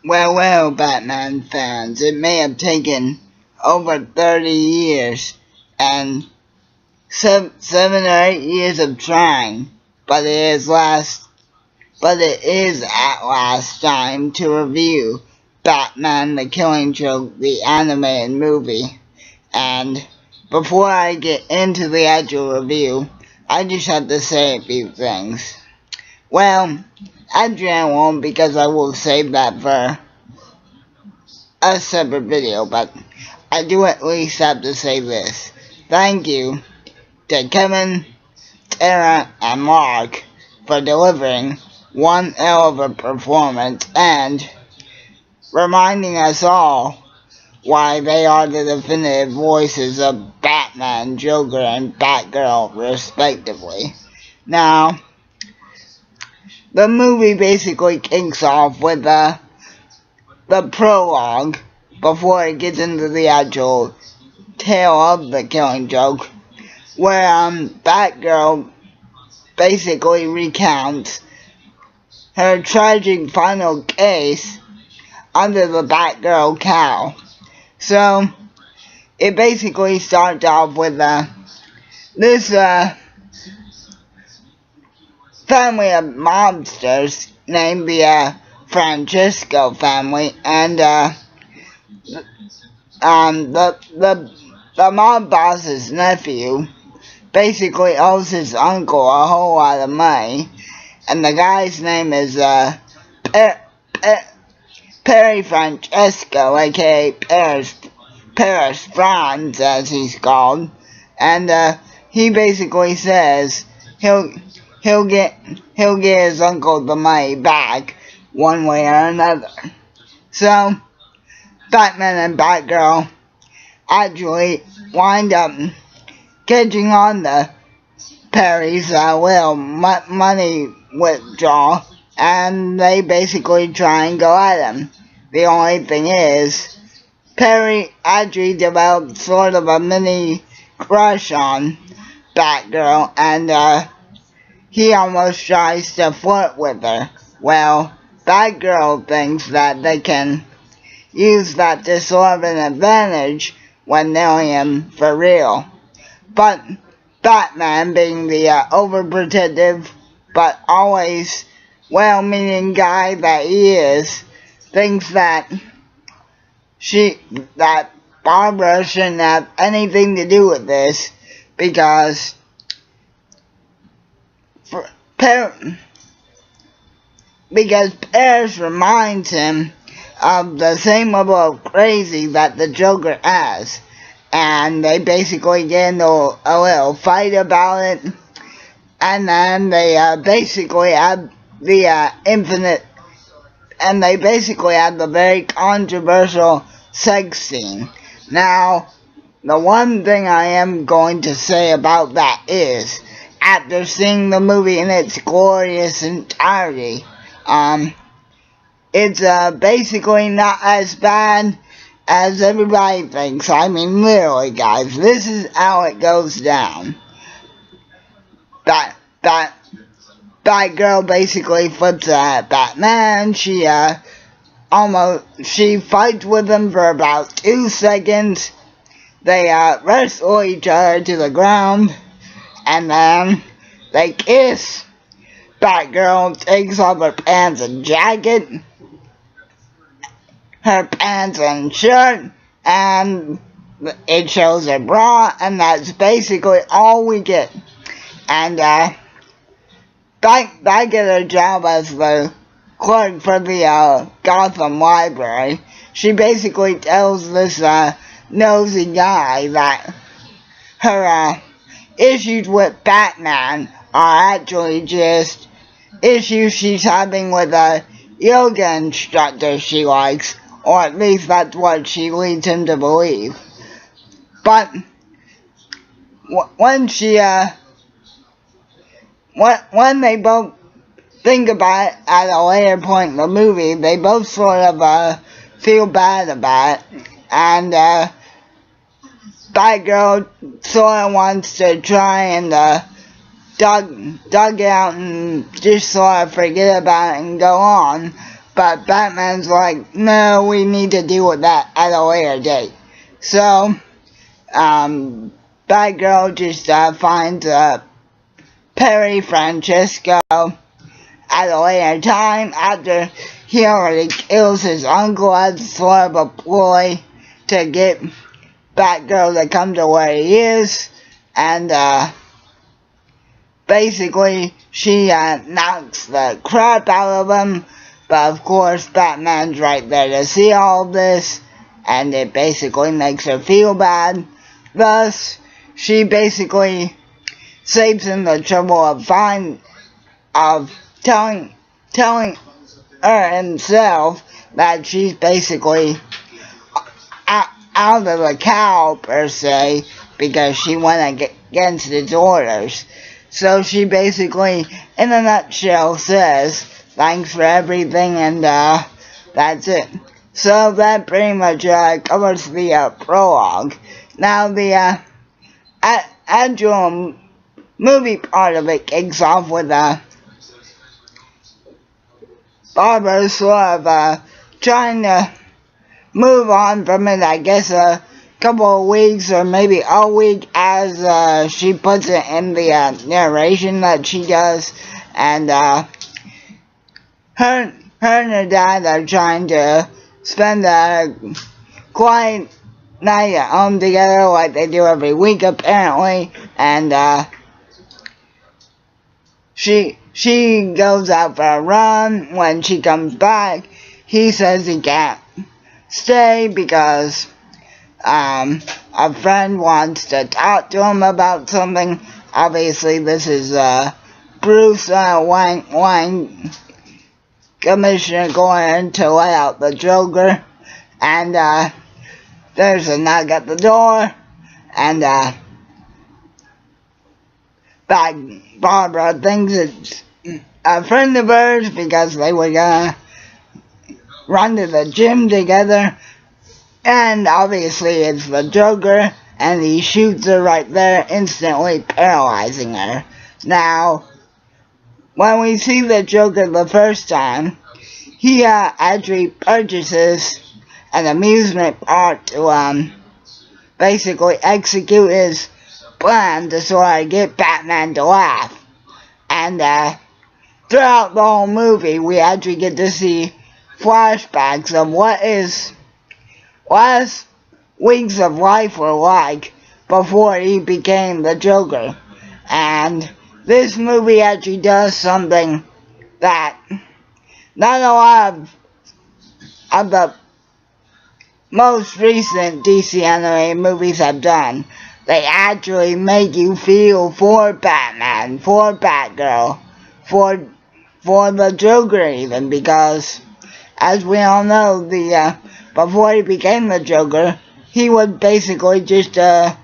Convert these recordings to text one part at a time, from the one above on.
Well, Batman fans, it may have taken over 30 years and 7 or 8 years of trying, but it is at last time to review Batman the Killing Joke, the animated movie. And before I get into the actual review, I just have to say a few things. Well, actually I won't, because I will save that for a separate video, but I do at least have to say this. Thank you to Kevin, Tara, and Mark for delivering one hell of a performance and reminding us all why they are the definitive voices of Batman, Joker, and Batgirl, respectively. Now, the movie basically kicks off with the prologue before it gets into the actual tale of the Killing Joke, where Batgirl basically recounts her tragic final case under the Batgirl cowl. So, it basically starts off with this family of mobsters named the Francisco family, and the mob boss's nephew basically owes his uncle a whole lot of money, and the guy's name is Perry Francesco, aka Paris Franz, as he's called, and he basically says he'll get his uncle the money back one way or another. So Batman and Batgirl actually wind up catching on to Perry's little money withdrawal, and they basically try and go at him. The only thing is, Perry actually developed sort of a mini crush on Batgirl, and he almost tries to flirt with her. Well, Batgirl thinks that they can use that to sort of an advantage when knowing him for real. But Batman, being the overprotective but always well-meaning guy that he is, thinks that Barbara shouldn't have anything to do with this, because Paris reminds him of the same level of crazy that the Joker has, and they basically get into a little fight about it, and then they basically have the very controversial sex scene. Now, the one thing I am going to say about that is, after seeing the movie in its glorious entirety, it's basically not as bad as everybody thinks. I mean, literally, guys, this is how it goes down. Batgirl basically flips at Batman. She fights with him for about 2 seconds. They wrestle each other to the ground, and then they kiss. Batgirl takes off her pants and jacket, her pants and shirt, and it shows her bra, and that's basically all we get. And back at her job as the clerk for the Gotham Library, she basically tells this nosy guy that her issues with Batman are actually just issues she's having with a yoga instructor she likes, or at least that's what she leads him to believe. But when they both think about it at a later point in the movie, they both sort of feel bad about it, and Batgirl sort of wants to try and dug out and just sort of forget about it and go on, But Batman's like, no, we need to deal with that at a later date. So, Batgirl just finds Perry Francisco at a later time after he already kills his uncle as sort of a ploy to get Batgirl to come to where he is. And basically she knocks the crap out of him. But of course Batman's right there to see all of this, and it basically makes her feel bad. Thus, she basically saves him the trouble of telling her himself that she's basically out of the cow per se, because she went against his orders. So she basically, in a nutshell, says, thanks for everything, and that's it. So that pretty much covers the prologue. Now the actual movie part of it kicks off with Barbara sort of trying to move on from it, I guess a couple of weeks or maybe a week, as she puts it in the narration that she does. And her and her dad are trying to spend a quiet night at home together like they do every week apparently. And she goes out for a run. When she comes back, he says he can't stay because a friend wants to talk to him about something. Obviously this is Bruce Wayne Commissioner going to let out the Joker, and there's a knock at the door, and Barbara thinks it's a friend of hers because they were gonna run to the gym together, and obviously it's the Joker, and he shoots her right there, instantly paralyzing her. Now, when we see the Joker the first time, he actually purchases an amusement park to basically execute his plan to sort of get Batman to laugh. And throughout the whole movie, we actually get to see flashbacks of what his last weeks of life were like before he became the Joker. And this movie actually does something that not a lot of the most recent DC animated movies have done. They actually make you feel for Batman, for Batgirl, for the Joker even, because as we all know, before he became the Joker, he was basically just a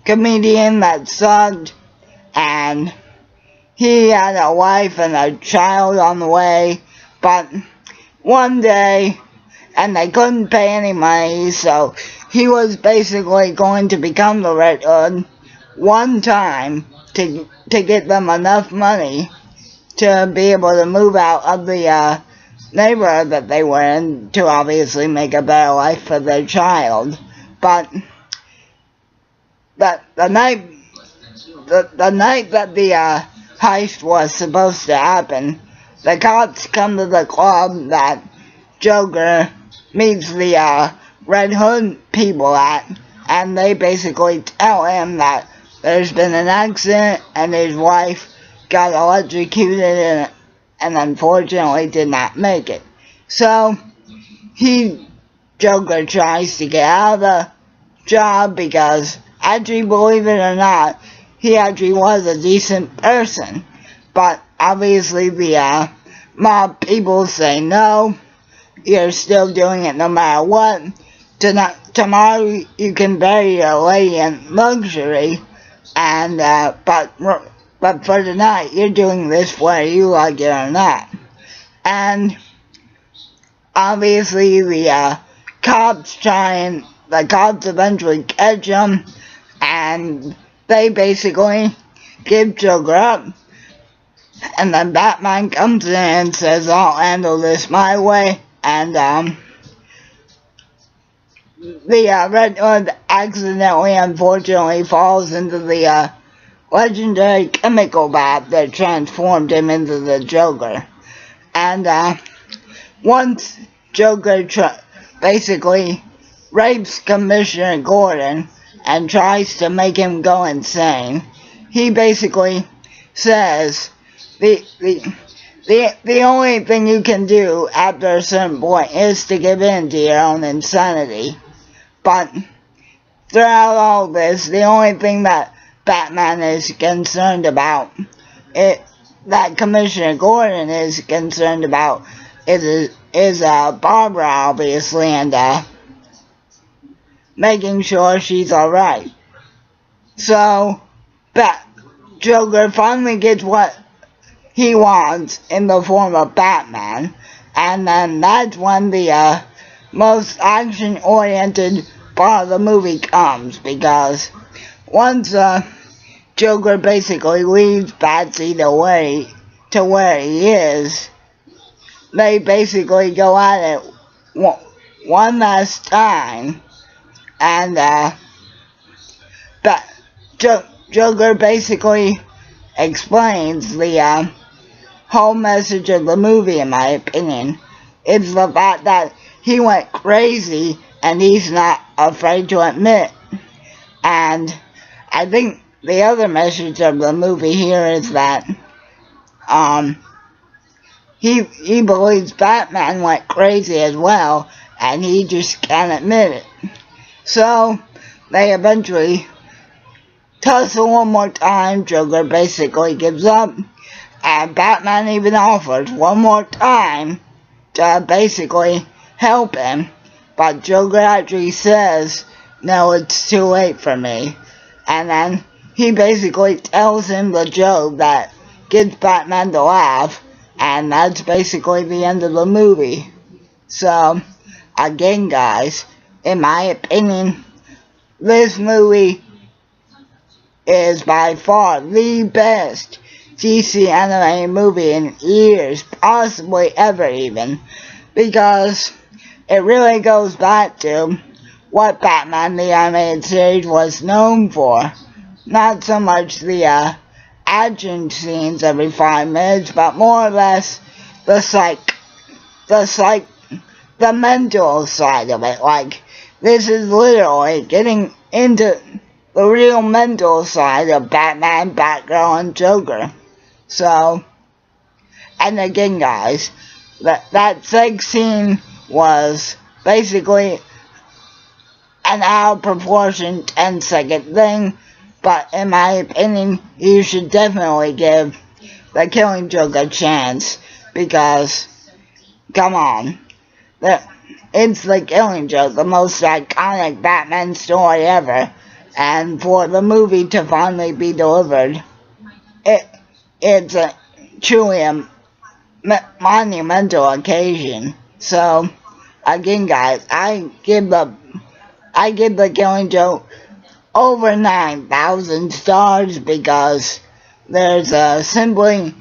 comedian that sucked, and he had a wife and a child on the way, but one day, and they couldn't pay any money, so he was basically going to become the Red Hood one time to get them enough money to be able to move out of the neighborhood that they were in, to obviously make a better life for their child. But the night that the heist was supposed to happen, the cops come to the club that Joker meets the Red Hood people at, and they basically tell him that there's been an accident and his wife got electrocuted and unfortunately did not make it. So Joker tries to get out of the job because, actually, believe it or not, he actually was a decent person. But obviously the mob people say no, you're still doing it no matter what. Tomorrow you can bury your lady in luxury, and but for tonight you're doing this whether you like it or not. And obviously the cops eventually catch him, and they basically give Joker up And then Batman comes in and says, I'll handle this my way. And the Red Hood accidentally, unfortunately, falls into the legendary chemical bath that transformed him into the Joker. And once Joker basically rapes Commissioner Gordon and tries to make him go insane, he basically says the only thing you can do after a certain point is to give in to your own insanity. But throughout all this, the only thing that Batman is concerned about, that Commissioner Gordon is concerned about, is Barbara, obviously, and making sure she's alright. So, Joker finally gets what he wants in the form of Batman, and then that's when the most action-oriented part of the movie comes, because once Joker basically leaves Batsy to where he is, they basically go at it one last time, and Joker basically explains the whole message of the movie, in my opinion. It's the fact that he went crazy and he's not afraid to admit. And I think the other message of the movie here is that he believes Batman went crazy as well, and he just can't admit it. So they eventually tussle one more time. Joker basically gives up, and Batman even offers one more time to basically help him, but Joker actually says, no, it's too late for me. And then he basically tells him the joke that gets Batman to laugh, and that's basically the end of the movie. So, again guys, in my opinion, this movie is by far the best DC animated movie in years, possibly ever even, because it really goes back to what Batman the Animated Series was known for. Not so much the action scenes every 5 minutes, but more or less the mental side of it. Like, this is literally getting into the real mental side of Batman, Batgirl, and Joker. So, and again guys, that sex scene was basically an out of proportion 10-second thing, but in my opinion, you should definitely give The Killing Joke a chance, because, come on, it's The Killing Joke, the most iconic Batman story ever, and for the movie to finally be delivered, it's truly a monumental occasion. So, again guys, I give The Killing Joke over 9,000 stars, because there's simply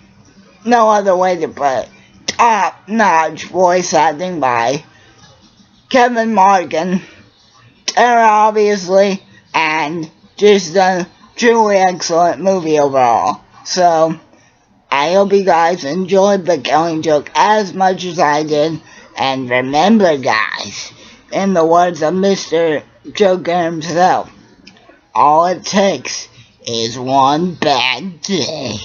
no other way to put it. Top-notch voice acting by Kevin Morgan, Tara obviously, and just a truly excellent movie overall. So, I hope you guys enjoyed The Killing Joke as much as I did. And remember guys, in the words of Mr. Joker himself, all it takes is one bad day.